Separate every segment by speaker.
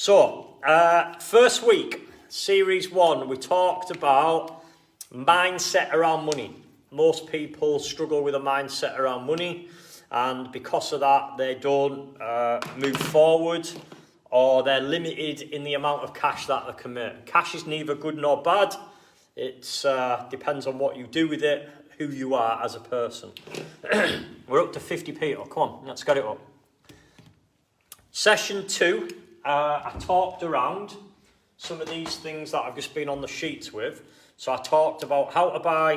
Speaker 1: So, first week, series 1, we talked about mindset around money. Most people struggle with a mindset around money, and because of that, they don't move forward, or they're limited in the amount of cash that they can make. Cash is neither good nor bad. It depends on what you do with it, who you are as a person. We're up to 50 people. Come on, let's get it up. Session 2, I talked around some of these things that I've just been on the sheets with. So I talked about how to buy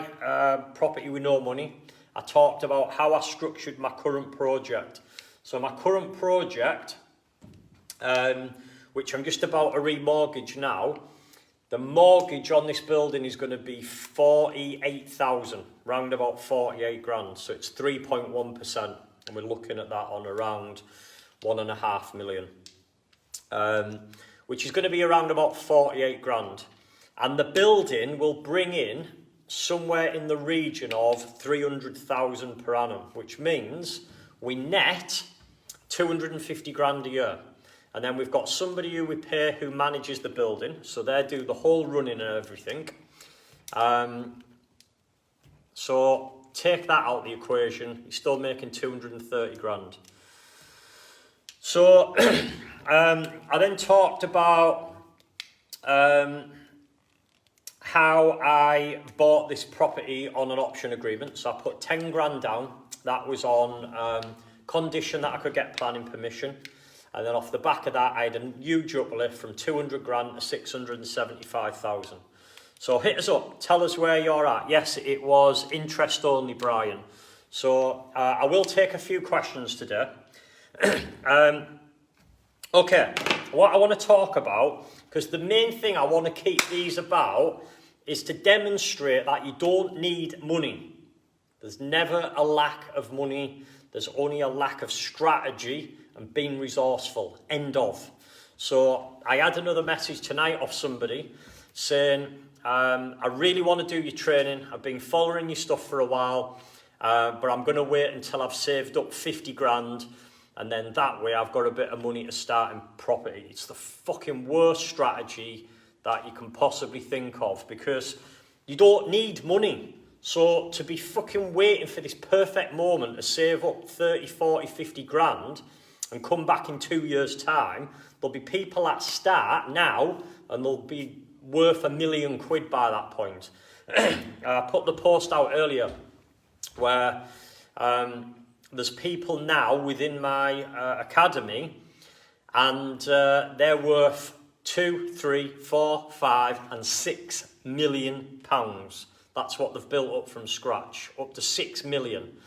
Speaker 1: property with no money. I talked about how I structured my current project. So my current project, which I'm just about to remortgage now, the mortgage on this building is going to be 48,000, round about 48 grand. So it's 3.1%, and we're looking at that on around 1.5 million, which is going to be around about 48 grand. And the building will bring in somewhere in the region of 300,000 per annum, which means we net 250 grand a year. And then we've got somebody who we pay who manages the building, so they do the whole running and everything. So take that out of the equation, you're still making 230 grand. So I then talked about how I bought this property on an option agreement. So I put 10 grand down. That was on condition that I could get planning permission. And then off the back of that, I had a huge uplift from 200 grand to 675,000. So hit us up. Tell us where you're at. Yes, it was interest only, Brian. So I will take a few questions today. Okay, what I want to talk about, because the main thing I want to keep these about is to demonstrate that you don't need money. There's never a lack of money. There's only a lack of strategy and being resourceful. End of. So I had another message tonight off somebody saying, I really want to do your training. I've been following your stuff for a while, but I'm going to wait until I've saved up 50 grand. And then that way I've got a bit of money to start in property. It's the fucking worst strategy that you can possibly think of, because you don't need money. So to be fucking waiting for this perfect moment to save up 30, 40, 50 grand and come back in 2 years' time, there'll be people that start now and they'll be worth £1 million by that point. I put the post out earlier where there's people now within my academy, and they're worth 2, 3, 4, 5 and 6 million pounds. That's what they've built up from scratch, up to 6 million.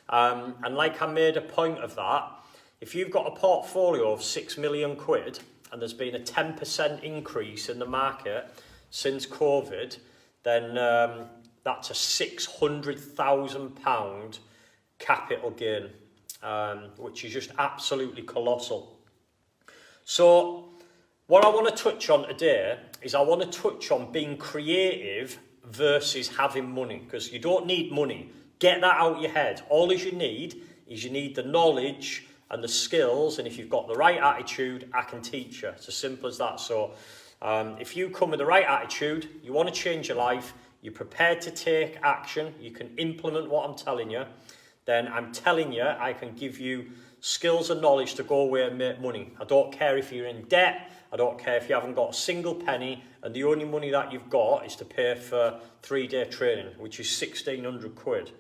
Speaker 1: And like I made a point of that, if you've got a portfolio of 6 million quid and there's been a 10% increase in the market since COVID, then that's a £600,000 capital gain, which is just absolutely colossal. So what I want to touch on today is I want to touch on being creative versus having money, because you don't need money. Get that out of your head. All you need is the knowledge and the skills, and if you've got the right attitude, I can teach you. It's as simple as that. So if you come with the right attitude, you want to change your life, you're prepared to take action, you can implement what I'm telling you, then I'm telling you I can give you skills and knowledge to go away and make money. I don't care if you're in debt, I don't care if you haven't got a single penny, and the only money that you've got is to pay for 3-day training, which is 1,600 quid.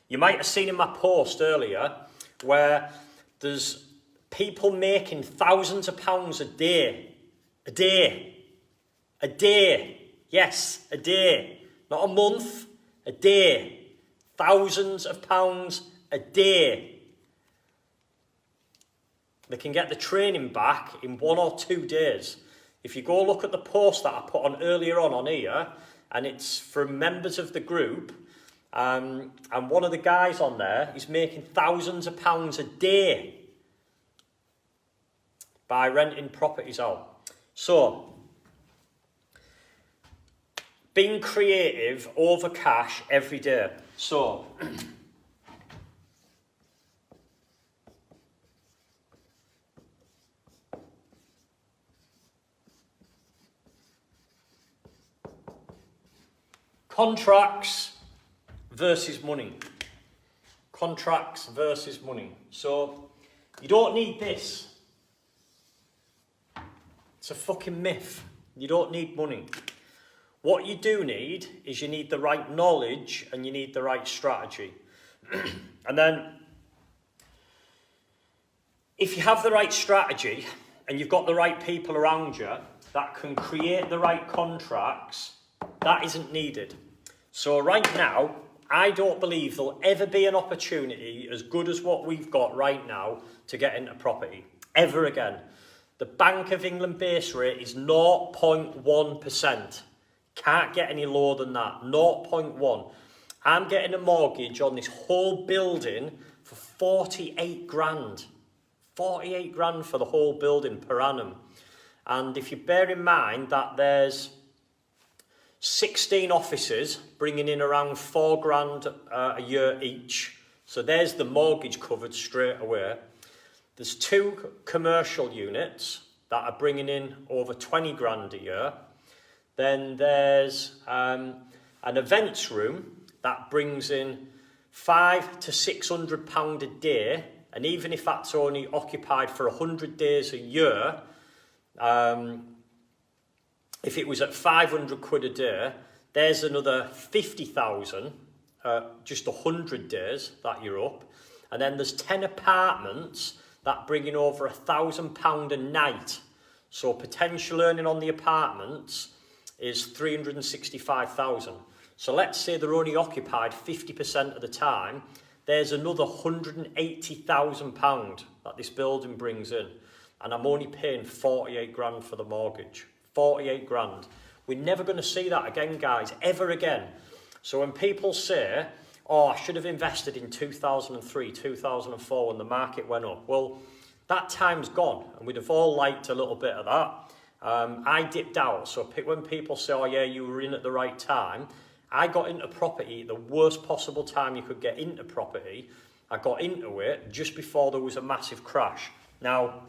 Speaker 1: You might have seen in my post earlier where there's people making thousands of pounds a day. A day. A day. Yes, a day. Not a month, a day. Thousands of pounds a day. They can get the training back in 1 or 2 days. If you go look at the post that I put on earlier on here, and it's from members of the group, and one of the guys on there is making thousands of pounds a day by renting properties out. So, being creative over cash every day. So, Contracts versus money. Contracts versus money. So you don't need this. It's a fucking myth. You don't need money. What you do need is you need the right knowledge and you need the right strategy. And then if you have the right strategy and you've got the right people around you that can create the right contracts, that isn't needed. So right now, I don't believe there'll ever be an opportunity as good as what we've got right now to get into property, ever again. The Bank of England base rate is 0.1%. Can't get any lower than that, 0.1. I'm getting a mortgage on this whole building for 48 grand. 48 grand for the whole building per annum. And if you bear in mind that there's 16 offices bringing in around 4 grand a year each. So there's the mortgage covered straight away. There's 2 commercial units that are bringing in over 20 grand a year. Then there's an events room that brings in £500 to £600 a day. And even if that's only occupied for 100 days a year, if it was at 500 quid a day, there's another 50,000, just 100 days that you're up. And then there's 10 apartments that bring in over £1,000 a night. So potential earning on the apartments is 365,000. So let's say they're only occupied 50% of the time. There's another £180,000 that this building brings in. And I'm only paying 48 grand for the mortgage. 48 grand. We're never going to see that again, guys, ever again. So when people say, oh, I should have invested in 2003, 2004 when the market went up. Well, that time's gone and we'd have all liked a little bit of that. I dipped out. So when people say, oh yeah, you were in at the right time, I got into property at the worst possible time you could get into property. I got into it just before there was a massive crash. Now,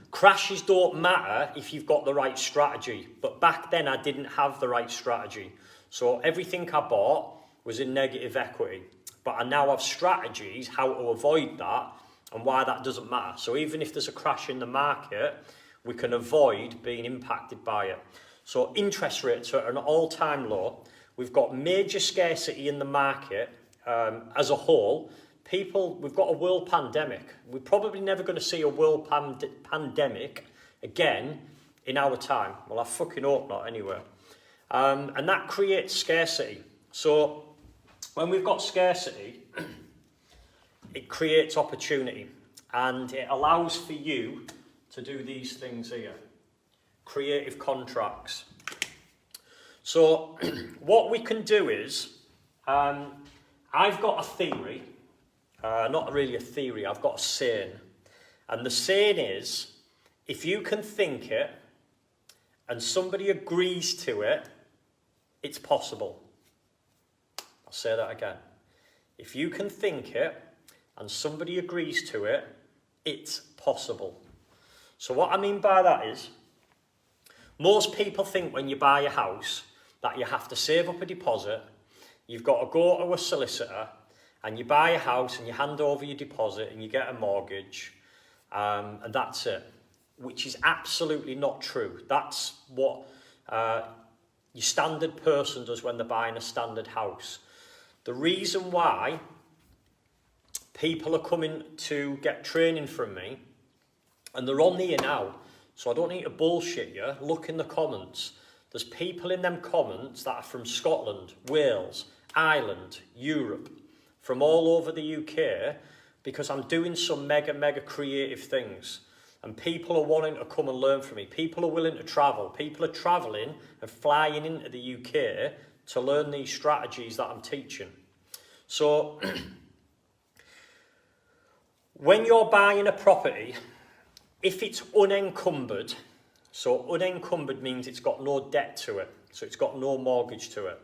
Speaker 1: crashes don't matter if you've got the right strategy. But back then, I didn't have the right strategy. So everything I bought was in negative equity. But I now have strategies how to avoid that and why that doesn't matter. So even if there's a crash in the market, we can avoid being impacted by it. So interest rates are at an all-time low. We've got major scarcity in the market as a whole. We've got a world pandemic. We're probably never going to see a world pandemic again in our time. Well, I fucking hope not anyway. And that creates scarcity. So when we've got scarcity, it creates opportunity. And it allows for you to do these things here. Creative contracts. So what we can do is, I've got a theory. Not really a theory, I've got a saying. And the saying is, if you can think it and somebody agrees to it, it's possible. I'll say that again. If you can think it and somebody agrees to it, it's possible. So what I mean by that is, most people think when you buy a house that you have to save up a deposit, you've got to go to a solicitor, and you buy a house and you hand over your deposit and you get a mortgage, and that's it, which is absolutely not true. That's what your standard person does when they're buying a standard house. The reason why people are coming to get training from me, and they're on here now, so I don't need to bullshit you, look in the comments. There's people in them comments that are from Scotland, Wales, Ireland, Europe, from all over the UK, because I'm doing some mega creative things. And people are wanting to come and learn from me. People are willing to travel. People are travelling and flying into the UK to learn these strategies that I'm teaching. So, when you're buying a property, if it's unencumbered, so unencumbered means it's got no debt to it, so it's got no mortgage to it.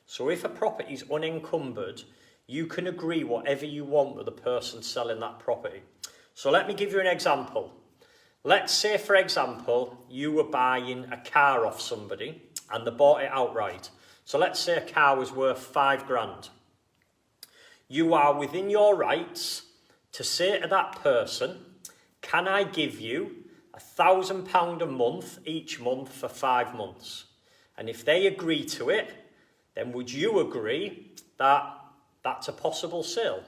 Speaker 1: So if a property is unencumbered, you can agree whatever you want with the person selling that property. So let me give you an example. Let's say, for example, you were buying a car off somebody and they bought it outright. So let's say a car was worth 5 grand. You are within your rights to say to that person, can I give you £1,000 a month each month for 5 months? And if they agree to it, then would you agree that that's a possible sale?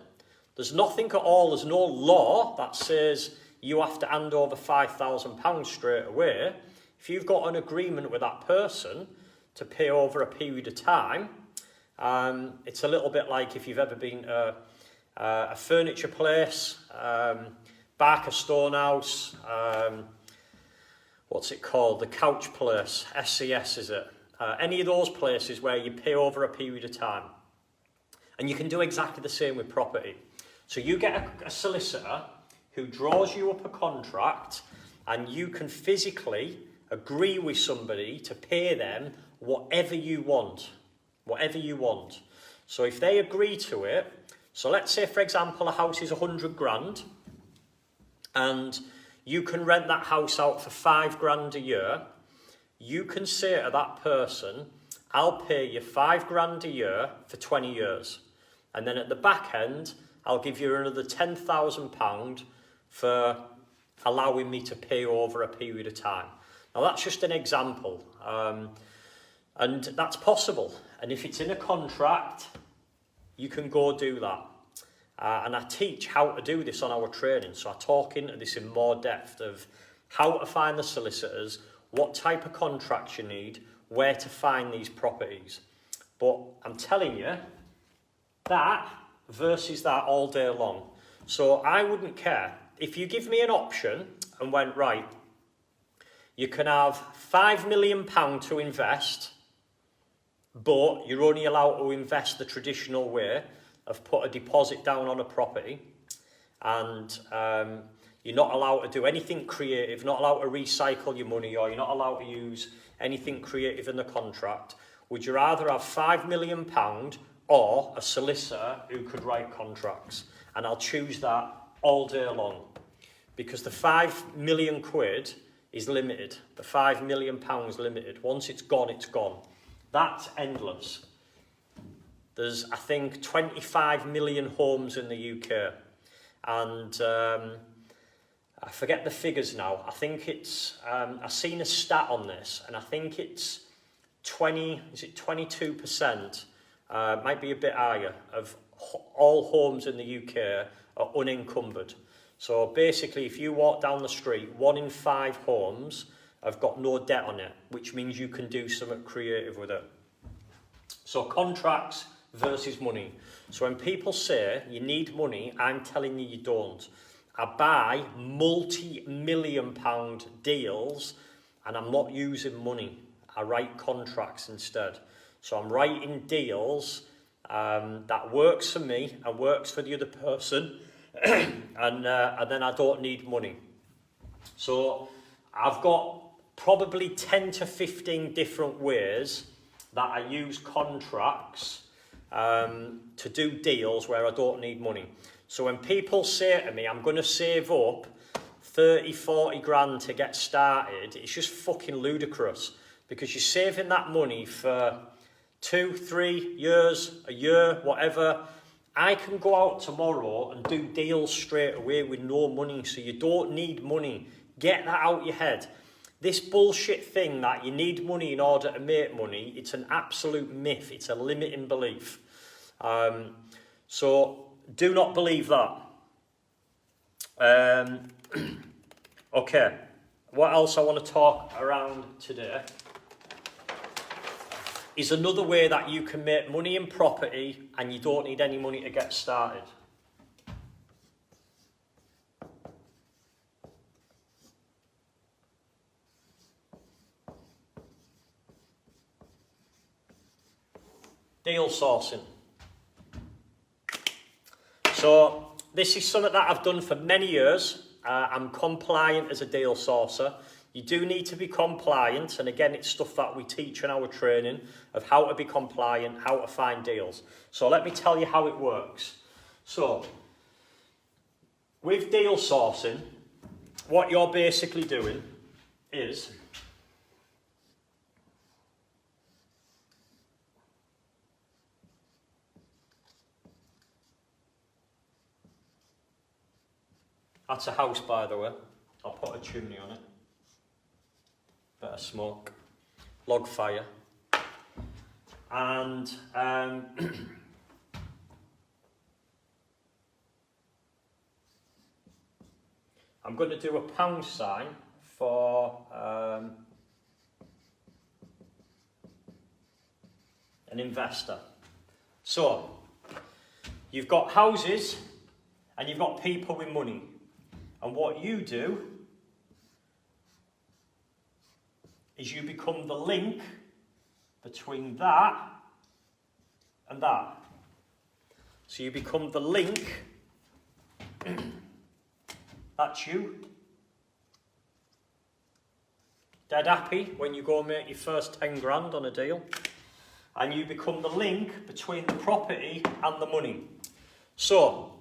Speaker 1: There's nothing at all, there's no law that says you have to hand over £5,000 straight away. If you've got an agreement with that person to pay over a period of time, it's a little bit like if you've ever been to a furniture place, Barker Stonehouse, what's it called? The couch place, SCS is it? Any of those places where you pay over a period of time. And you can do exactly the same with property. So you get a solicitor who draws you up a contract, and you can physically agree with somebody to pay them whatever you want. Whatever you want. So if they agree to it, so let's say, for example, a house is 100 grand, and you can rent that house out for 5 grand a year, you can say to that person, I'll pay you 5 grand a year for 20 years. And then at the back end, I'll give you another £10,000 for allowing me to pay over a period of time. Now that's just an example. And that's possible. And if it's in a contract, you can go do that. And I teach how to do this on our training. So I talk into this in more depth of how to find the solicitors, what type of contracts you need, where to find these properties. But I'm telling you, that versus that all day long. So I wouldn't care. If you give me an option and went, right, you can have £5 million to invest, but you're only allowed to invest the traditional way of put a deposit down on a property, and you're not allowed to do anything creative, not allowed to recycle your money, or you're not allowed to use anything creative in the contract. Would you rather have £5 million or a solicitor who could write contracts? And I'll choose that all day long, because the £5 million is limited. The £5 million limited. Once it's gone, it's gone. That's endless. There's, I think, 25 million homes in the UK. And I forget the figures now. I think it's, I've seen a stat on this, and I think it's 22%, might be a bit higher, of all homes in the UK are unencumbered. So basically, if you walk down the street, 1 in 5 homes have got no debt on it, which means you can do something creative with it. So contracts versus money. So when people say you need money, I'm telling you you don't. I buy multi-million-pound deals, and I'm not using money. I write contracts instead. So I'm writing deals that works for me and works for the other person, and then I don't need money. So I've got probably 10 to 15 different ways that I use contracts to do deals where I don't need money. So when people say to me, I'm going to save up 30, 40 grand to get started, it's just fucking ludicrous, because you're saving that money for 2, 3 years, a year, whatever. I can go out tomorrow and do deals straight away with no money, so you don't need money. Get that out your head. This bullshit thing that you need money in order to make money, it's an absolute myth. It's a limiting belief. So do not believe that. Okay, what else I want to talk around today is another way that you can make money in property and you don't need any money to get started. Deal sourcing. So this is something that I've done for many years. I'm compliant as a deal sourcer. You do need to be compliant, and again, it's stuff that we teach in our training of how to be compliant, how to find deals. So let me tell you how it works. So with deal sourcing, what you're basically doing is That's a house, by the way. I'll put a chimney on it. Bit of smoke. Log fire. And I'm going to do a pound sign for an investor. So, you've got houses and you've got people with money. And what you do is you become the link between that and that. So you become the link. That's you. Dead happy when you go and make your first 10 grand on a deal. And you become the link between the property and the money. So,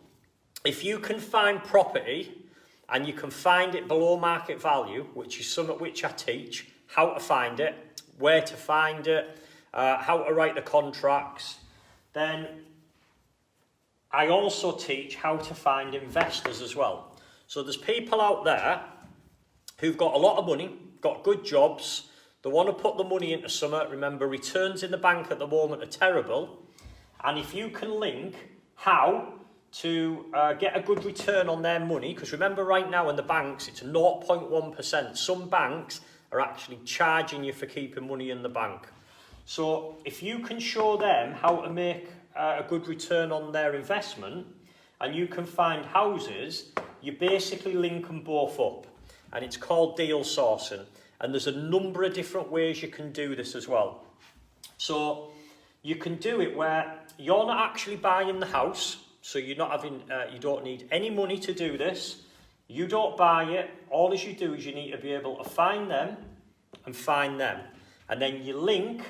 Speaker 1: if you can find property and you can find it below market value, which is something which I teach, how to find it, where to find it, how to write the contracts, then I also teach how to find investors as well. So there's people out there who've got a lot of money, got good jobs, they want to put the money into something. Remember, returns in the bank at the moment are terrible. And if you can link how to get a good return on their money, because remember right now in the banks, it's 0.1%. Some banks are actually charging you for keeping money in the bank. So if you can show them how to make a good return on their investment, and you can find houses, you basically link them both up. And it's called deal sourcing. And there's a number of different ways you can do this as well. So you can do it where you're not actually buying the house, so you're not having, you don't need any money to do this. You don't buy it. All as you do is you need to be able to find them and find them. And then you link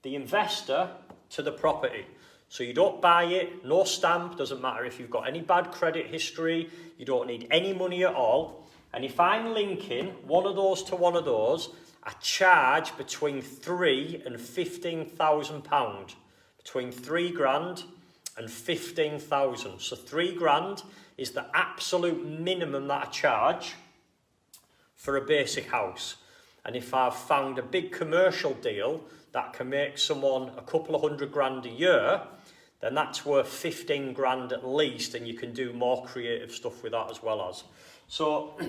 Speaker 1: the investor to the property. So you don't buy it, no stamp, doesn't matter if you've got any bad credit history, you don't need any money at all. And if I'm linking one of those to one of those, I charge between £3,000 and £15,000. Between 3 grand and 15,000. So 3 grand is the absolute minimum that I charge for a basic house. And if I've found a big commercial deal that can make someone a couple of £100 a year, then that's worth 15 grand at least, and you can do more creative stuff with that as well as. So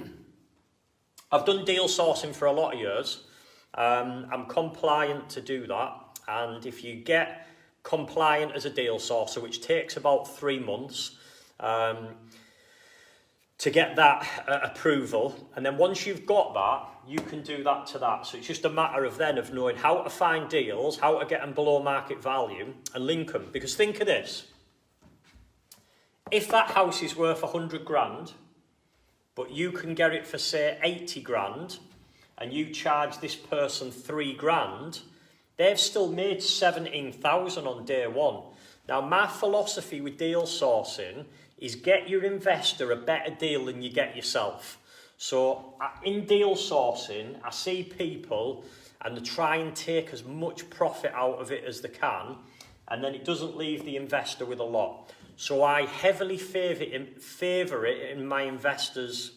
Speaker 1: I've done deal sourcing for a lot of years. I'm compliant to do that. And if you get compliant as a deal sourcer, which takes about 3 months to get that approval, and then once you've got that, you can do that to that. So it's just a matter of then of knowing how to find deals, how to get them below market value and link them. Because think of this. If that house is worth 100 grand, but you can get it for say 80 grand, and you charge this person 3 grand, they've still made 17,000 on day one. Now, my philosophy with deal sourcing is get your investor a better deal than you get yourself. So in deal sourcing, I see people and they try and take as much profit out of it as they can, and then it doesn't leave the investor with a lot. So I heavily favour it in my investors'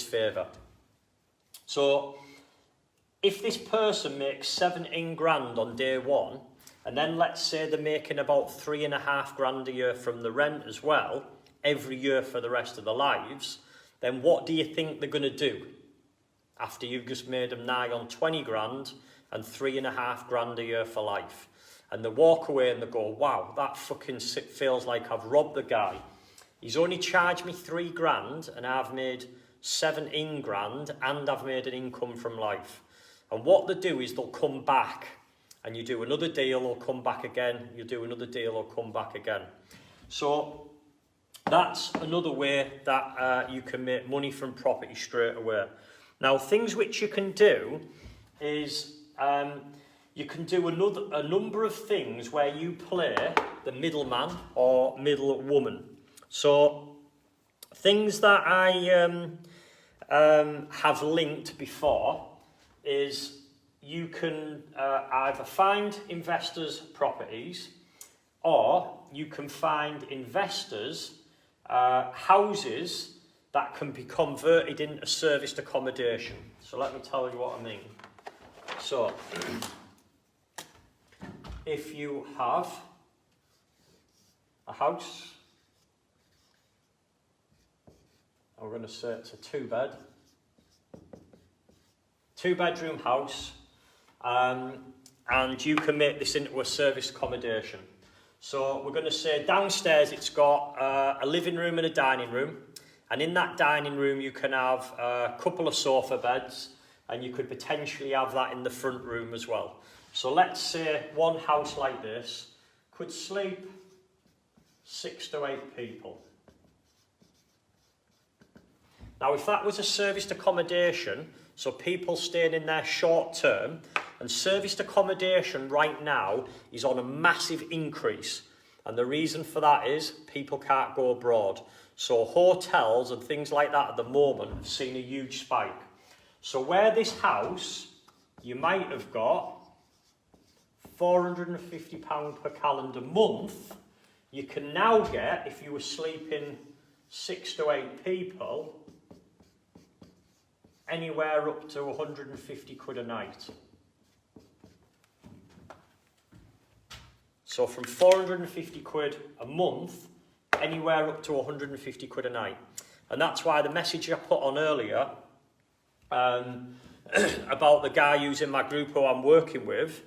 Speaker 1: favour. So if this person makes 17 grand on day one, and then let's say they're making about 3.5 grand a year from the rent as well, every year for the rest of their lives, then what do you think they're going to do after you've just made them nigh on 20 grand and 3.5 grand a year for life? And they walk away and they go, wow, that fucking feels like I've robbed the guy. He's only charged me 3 grand and I've made 17 grand and I've made an income from life. And what they do is they'll come back and you do another deal, they'll come back again, you do another deal, they'll come back again. So that's another way that you can make money from property straight away. Now, things which you can do is you can do a number of things where you play the middleman or middle woman. So things that I have linked before is you can either find investors' properties, or you can find investors houses that can be converted into serviced accommodation. So let me tell you what I mean. So, if you have a house, we're going to say it's a two-bedroom house, and you can make this into a serviced accommodation. So we're going to say downstairs it's got a living room and a dining room, and in that dining room you can have a couple of sofa beds, and you could potentially have that in the front room as well. So let's say one house like this could sleep 6 to 8 people. Now if that was a serviced accommodation, so people staying in there short term, and serviced accommodation right now is on a massive increase. And the reason for that is people can't go abroad. So hotels and things like that at the moment have seen a huge spike. So where this house, you might have got £450 per calendar month, you can now get, if you were sleeping 6 to 8 people, anywhere up to 150 quid a night. So from 450 quid a month, anywhere up to 150 quid a night. And that's why the message I put on earlier about the guy who's in my group who I'm working with,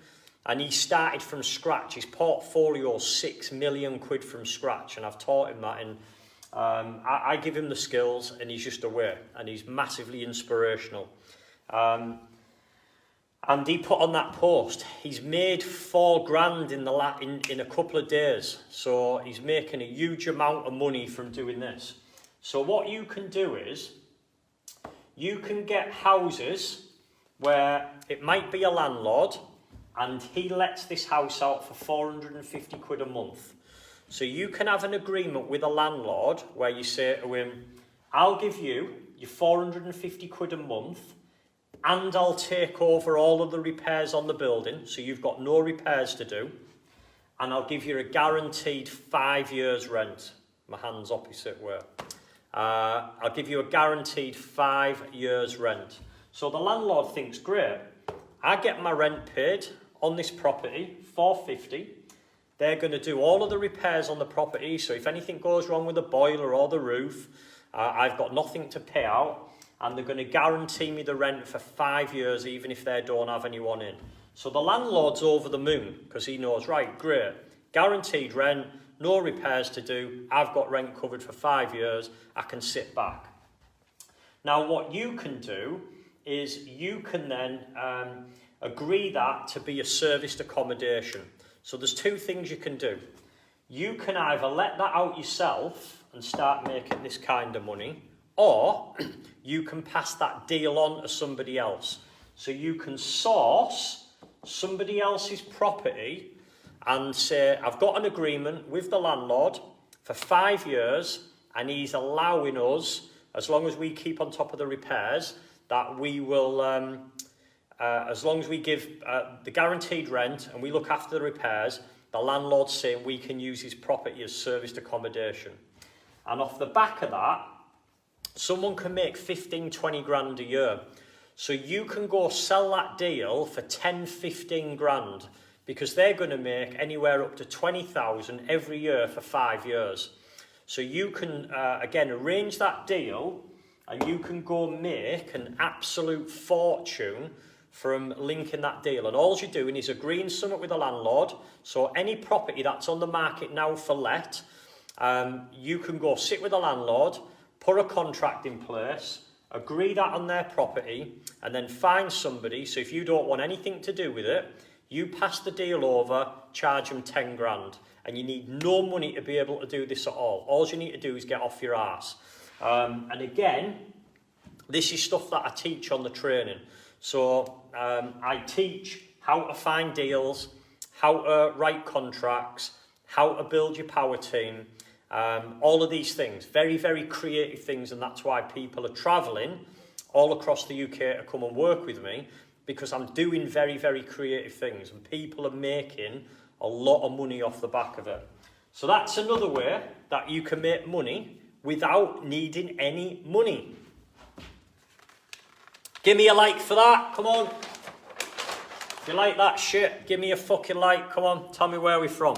Speaker 1: and he started from scratch. His portfolio is 6 million quid from scratch, and I've taught him that. And I give him the skills, and he's just aware, and he's massively inspirational. And he put on that post, he's made £4,000 in a couple of days. So he's making a huge amount of money from doing this. So what you can do is, you can get houses where it might be a landlord and he lets this house out for 450 quid a month. So you can have an agreement with a landlord where you say to him, I'll give you your 450 quid a month and I'll take over all of the repairs on the building, so you've got no repairs to do, and I'll give you a guaranteed 5 years rent. My hand's opposite way. I'll give you a guaranteed 5 years rent. So the landlord thinks, great, I get my rent paid on this property, 450. They're going to do all of the repairs on the property, so if anything goes wrong with the boiler or the roof, I've got nothing to pay out, and they're going to guarantee me the rent for 5 years, even if they don't have anyone in. So the landlord's over the moon, because he knows, right, great, guaranteed rent, no repairs to do, I've got rent covered for 5 years, I can sit back. Now what you can do is you can then agree that to be a serviced accommodation. So there's two things you can do. You can either let that out yourself and start making this kind of money, or you can pass that deal on to somebody else. So you can source somebody else's property and say, I've got an agreement with the landlord for 5 years, and he's allowing us, as long as we keep on top of the repairs, that we will, as long as we give the guaranteed rent and we look after the repairs, the landlord's saying we can use his property as serviced accommodation. And off the back of that, someone can make 15, 20 grand a year. So you can go sell that deal for 10, 15 grand, because they're going to make anywhere up to 20,000 every year for 5 years. So you can, again, arrange that deal, and you can go make an absolute fortune from linking that deal. And all you're doing is agreeing something with the landlord. So any property that's on the market now for let, you can go sit with the landlord, put a contract in place, agree that on their property, and then find somebody. So if you don't want anything to do with it, you pass the deal over, charge them 10 grand, and you need no money to be able to do this at all. All you need to do is get off your arse. And again, this is stuff that I teach on the training. So I teach how to find deals, how to write contracts, how to build your power team, all of these things, very, very creative things, and that's why people are travelling all across the UK to come and work with me, because I'm doing very, very creative things, and people are making a lot of money off the back of it. So that's another way that you can make money without needing any money. Give me a like for that. Come on. If you like that shit, give me a fucking like. Come on, tell me where we're from.